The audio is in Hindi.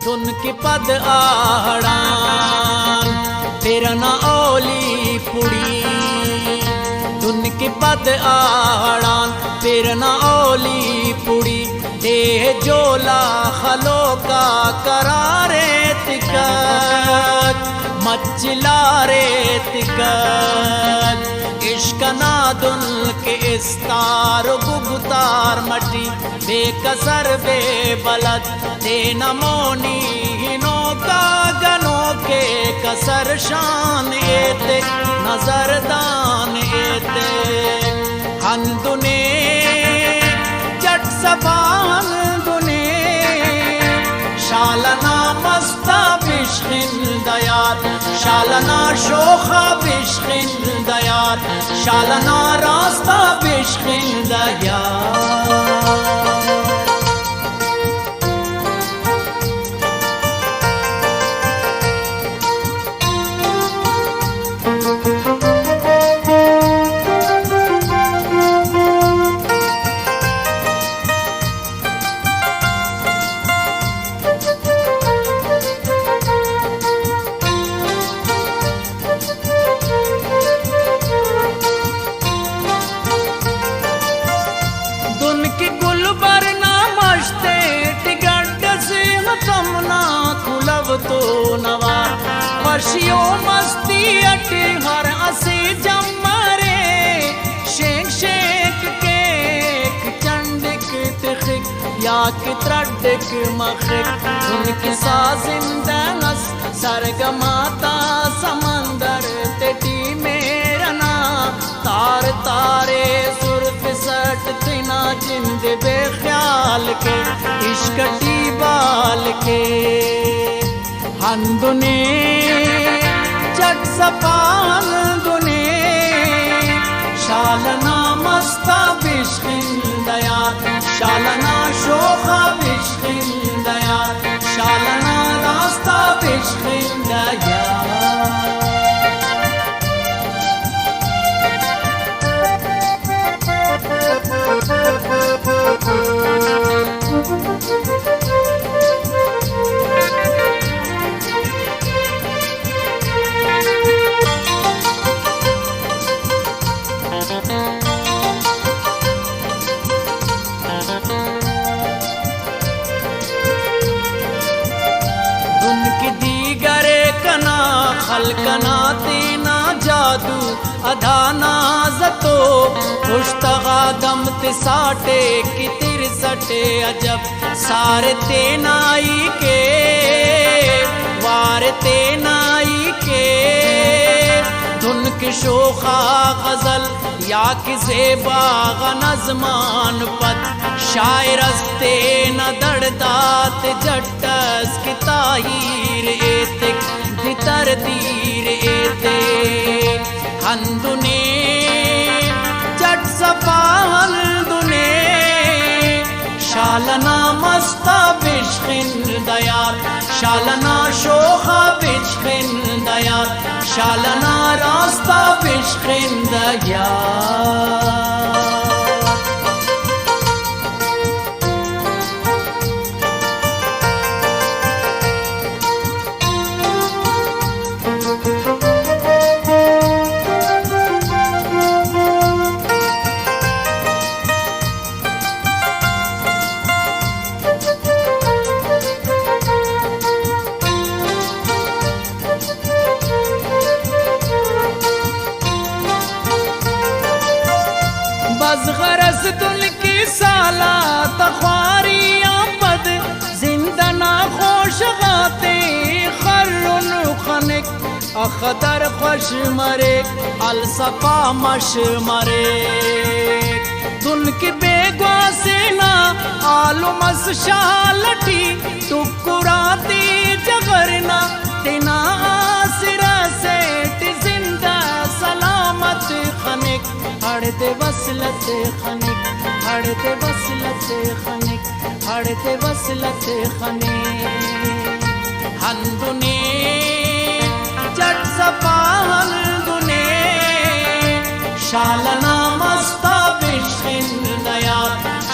धुन की पद आहड़ान तेरा ना ओली पुड़ी, धुन की पद आहड़ान तेरा ना ओली पुड़ी, देह जोला खलो का करारे तिकत मचला रे तिकत, इश्क नादुल के इस्तार गुगतार मटी बेकसर बेबलद दे नमोनी हिनो का गनो के कसर शान एते नजरदान एते हंदुने जट सबान दुने शालना मस्ता बिश्किन दयात, शालना शोखा बिश्किन दयात, शालना रास्ता बिश्किन दयात। तो नवा पशियो मस्ती अटी हर असी जमरे शेख शेख केक चंडिक तिखिक या कि त्रडिक मखिक उनकी साजिंदनस सरगमाता समंदर तेटी मेरा ना तार तारे सुर्फ सट तिना जिंद बेख्याल के इश्कटी बाल के हंदुने जट सपान दुने शालना मस्ता बिश्किन दयात, शालना शोखा बिश्किन दयात, शालना रास्ता बिश्किन दयात। खलकना तीना जादू अधा नाजतो खुश्तगा दम तिसाटे की तिरसटे अजब सारे तेनाई के वार तेनाई के धुन की शोखा गजल या कि ज़ेबा नज़मान पद शायरस्ते न दर्दात जट्टस की ताहीर एतिक भीतर तीर एते हंदुने जट सपाहल दुने शालना मस्ता बिश्किन दयात, शालना शोखा बिश्किन दयात, शालना रास्ता बिश्किन दयात। गरज दुल की साला तख्वारी आमद जिंदना खोश गाते खर्रुन खनिक अखदर खुश मरे अलसफा मश मरे दुल की बेगवा सेना आलुमस शालटी टुकुराती जगरना तिना आसिरा सेठ जिंदा सलामत खनिक हड़ते वसलत खनिक हड़ते वसलत खनिक हड़ते वसलत खनिक हंदुने जट सपाहल दुने शालना मस्ता बिश्किन दयात,